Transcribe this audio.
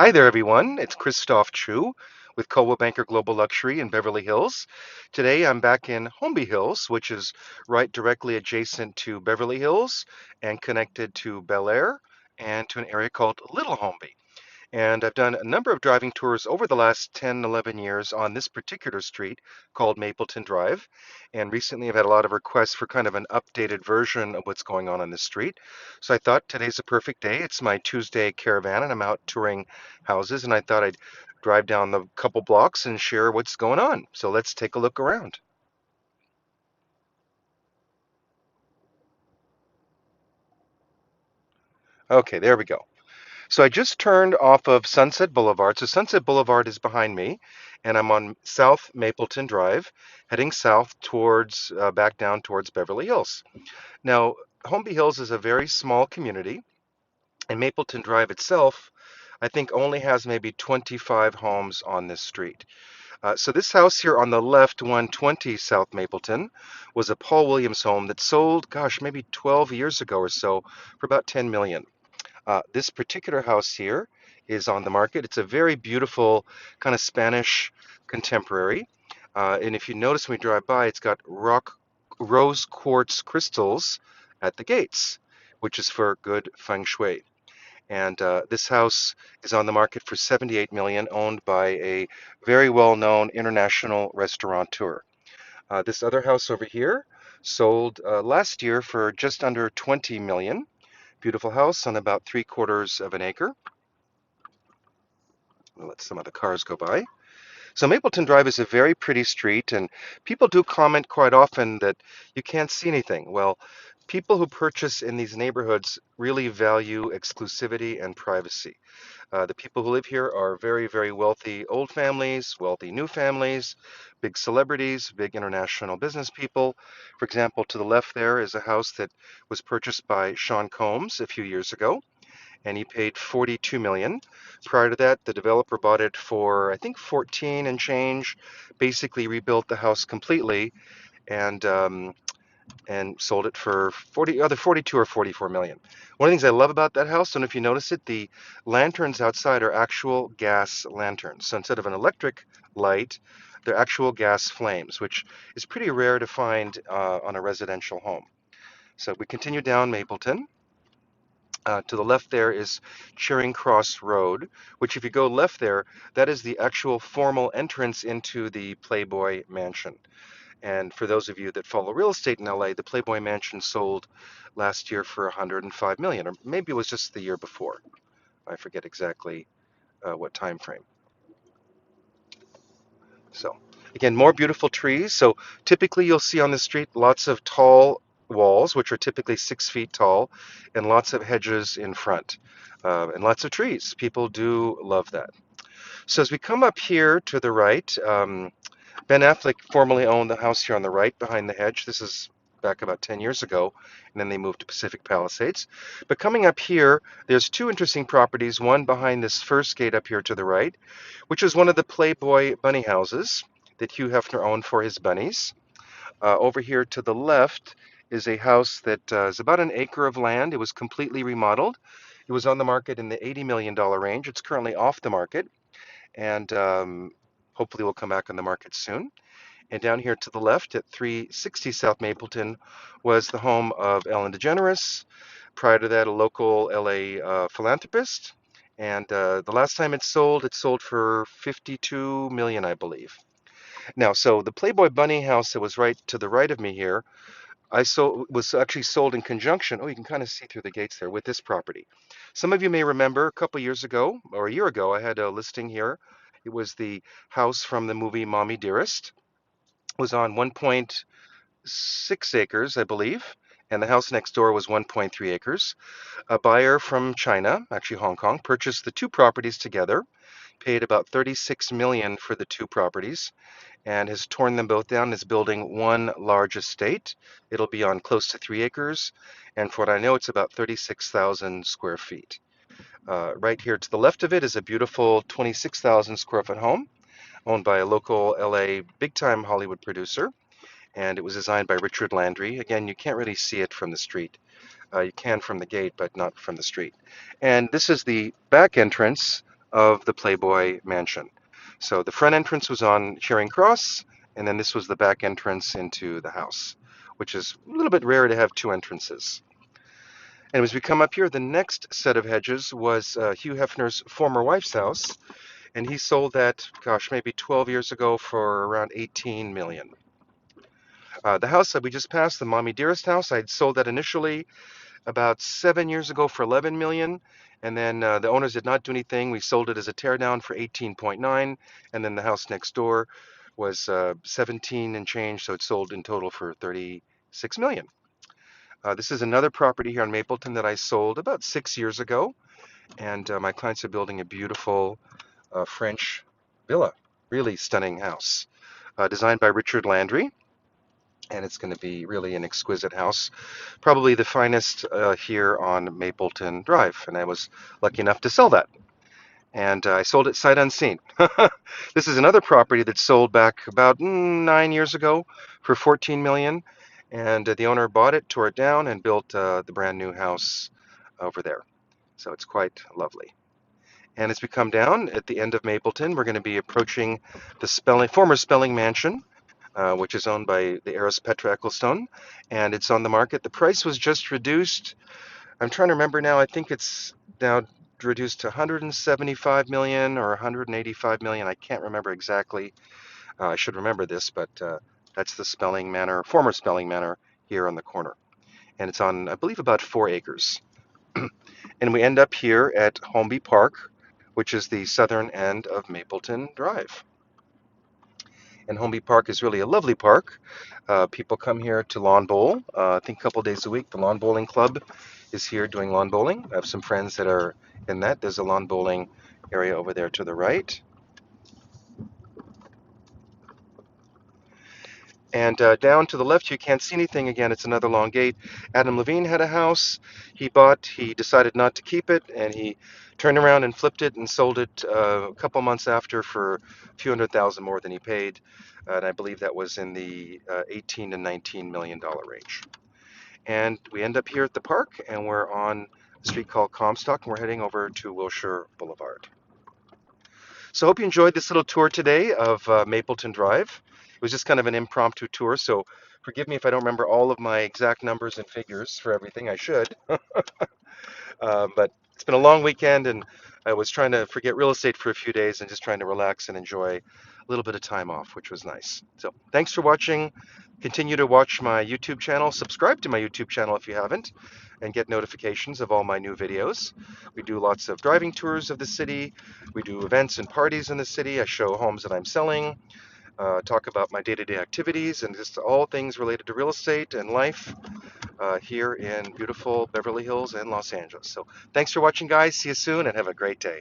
Hi there, everyone. It's Christophe Choo with Coldwell Banker Global Luxury in Beverly Hills. Today I'm back in Holmby Hills, which is right directly adjacent to Beverly Hills and connected to Bel Air and to an area called Little Holmby. And I've done a number of driving tours over the last 10, 11 years on this particular street called Mapleton Drive. And recently I've had a lot of requests for kind of an updated version of what's going on this street. So I thought today's a perfect day. It's my Tuesday caravan and I'm out touring houses. And I thought I'd drive down the couple blocks and share what's going on. So let's take a look around. Okay, there we go. So I just turned off of Sunset Boulevard. So Sunset Boulevard is behind me, and I'm on South Mapleton Drive, heading south towards back down towards Beverly Hills. Now, Holmby Hills is a very small community, and Mapleton Drive itself, I think, only has maybe 25 homes on this street. So this house here on the left, 120 South Mapleton, was a Paul Williams home that sold, gosh, maybe 12 years ago or so for about 10 million. This particular house here is on the market. It's a very beautiful kind of Spanish contemporary. And if you notice when we drive by, it's got rose quartz crystals at the gates, which is for good feng shui. And this house is on the market for 78 million, owned by a very well-known international restaurateur. This other house over here sold last year for just under 20 million. Beautiful house on about 3/4 of an acre. We'll let some other cars go by. So Mapleton Drive is a very pretty street, and people do comment quite often that you can't see anything. Well, people who purchase in these neighborhoods really value exclusivity and privacy. The people who live here are very, very wealthy old families, wealthy new families, big celebrities, big international business people. For example, to the left there is a house that was purchased by Sean Combs a few years ago, and he paid 42 million. Prior to that, the developer bought it for I think 14 and change, basically rebuilt the house completely and sold it for 40 either 42 or 44 million. One of the things I love about that house, I don't know if you notice it, the lanterns outside are actual gas lanterns. So instead of an electric light, they're actual gas flames, which is pretty rare to find on a residential home. So we continue down Mapleton. To the left there is Charing Cross Road, which if you go left there, that is the actual formal entrance into the Playboy Mansion. And for those of you that follow real estate in LA, the Playboy Mansion sold last year for 105 million, or maybe it was just the year before. I forget exactly what time frame. So again, more beautiful trees. So typically you'll see on the street lots of tall walls, which are typically 6 feet tall, and lots of hedges in front, and lots of trees. People do love that. So as we come up here to the right, Ben Affleck formerly owned the house here on the right behind the hedge. This is back about 10 years ago, and then they moved to Pacific Palisades. But coming up here, there's two interesting properties, one behind this first gate up here to the right, which is one of the Playboy bunny houses that Hugh Hefner owned for his bunnies. Over here to the left is a house that is about an acre of land. It was completely remodeled. It was on the market in the $80 million range. It's currently off the market, and hopefully will come back on the market soon. And down here to the left at 360 South Mapleton was the home of Ellen DeGeneres. Prior to that, a local LA philanthropist. And the last time it sold for 52 million, I believe. Now, so the Playboy Bunny house that was right to the right of me here, I sold was actually sold in conjunction. Oh, you can kind of see through the gates there with this property. Some of you may remember a couple years ago or a year ago, I had a listing here. It was the house from the movie Mommy Dearest. It was on 1.6 acres, I believe, and the house next door was 1.3 acres. A buyer from China, actually Hong Kong, purchased the two properties together, paid about 36 million for the two properties, and has torn them both down, is building one large estate. It'll be on close to 3 acres, and for what I know, it's about 36,000 square feet. Right here to the left of it is a beautiful 26,000 square foot home owned by a local LA big time Hollywood producer, and it was designed by Richard Landry. Again, you can't really see it from the street. You can from the gate, but not from the street. And this is the back entrance of the Playboy Mansion. So the front entrance was on Charing Cross, and then this was the back entrance into the house, which is a little bit rare to have two entrances. And as we come up here, the next set of hedges was Hugh Hefner's former wife's house, and he sold that, gosh, maybe 12 years ago for around 18 million. The house that we just passed, the Mommy Dearest house, I'd sold that initially about 7 years ago for 11 million, and then the owners did not do anything. We sold it as a tear down for 18.9, and then the house next door was 17 and change, so it sold in total for 36 million. This is another property here on Mapleton that I sold about 6 years ago, and my clients are building a beautiful French villa, really stunning house, designed by Richard Landry. And it's going to be really an exquisite house, probably the finest here on Mapleton Drive. And I was lucky enough to sell that. And I sold it sight unseen. This is another property that sold back about 9 years ago for 14 million. And the owner bought it, tore it down, and built the brand new house over there. So it's quite lovely. And as we come down at the end of Mapleton, we're going to be approaching the former Spelling Mansion, which is owned by the heiress Petra Ecclestone, and it's on the market. The price was just reduced. I'm trying to remember now. I think it's now reduced to 175 million or 185 million. I can't remember exactly. I should remember this, but that's the former Spelling Manor here on the corner, and it's on, I believe, about 4 acres. And we end up here at Holmby Park, which is the southern end of Mapleton Drive. And Holmby Park is really a lovely park. People come here to lawn bowl. I think a couple days a week. The lawn bowling club is here doing lawn bowling. I have some friends that are in that. There's a lawn bowling area over there to the right. And down to the left, you can't see anything. Again, it's another long gate. Adam Levine had a house he decided not to keep it, and he turned around and flipped it and sold it a couple months after for a few $100,000 more than he paid. And I believe that was in the 18 to $19 million range. And we end up here at the park, and we're on a street called Comstock, and we're heading over to Wilshire Boulevard. So I hope you enjoyed this little tour today of Mapleton Drive. It was just kind of an impromptu tour, so forgive me if I don't remember all of my exact numbers and figures for everything. I should. But it's been a long weekend, and I was trying to forget real estate for a few days and just trying to relax and enjoy a little bit of time off, which was nice. So thanks for watching. Continue to watch my YouTube channel. Subscribe to my YouTube channel if you haven't, and get notifications of all my new videos. We do lots of driving tours of the city. We do events and parties in the city. I show homes that I'm selling, talk about my day-to-day activities, and just all things related to real estate and life here in beautiful Beverly Hills and Los Angeles. So thanks for watching, guys. See you soon, and have a great day.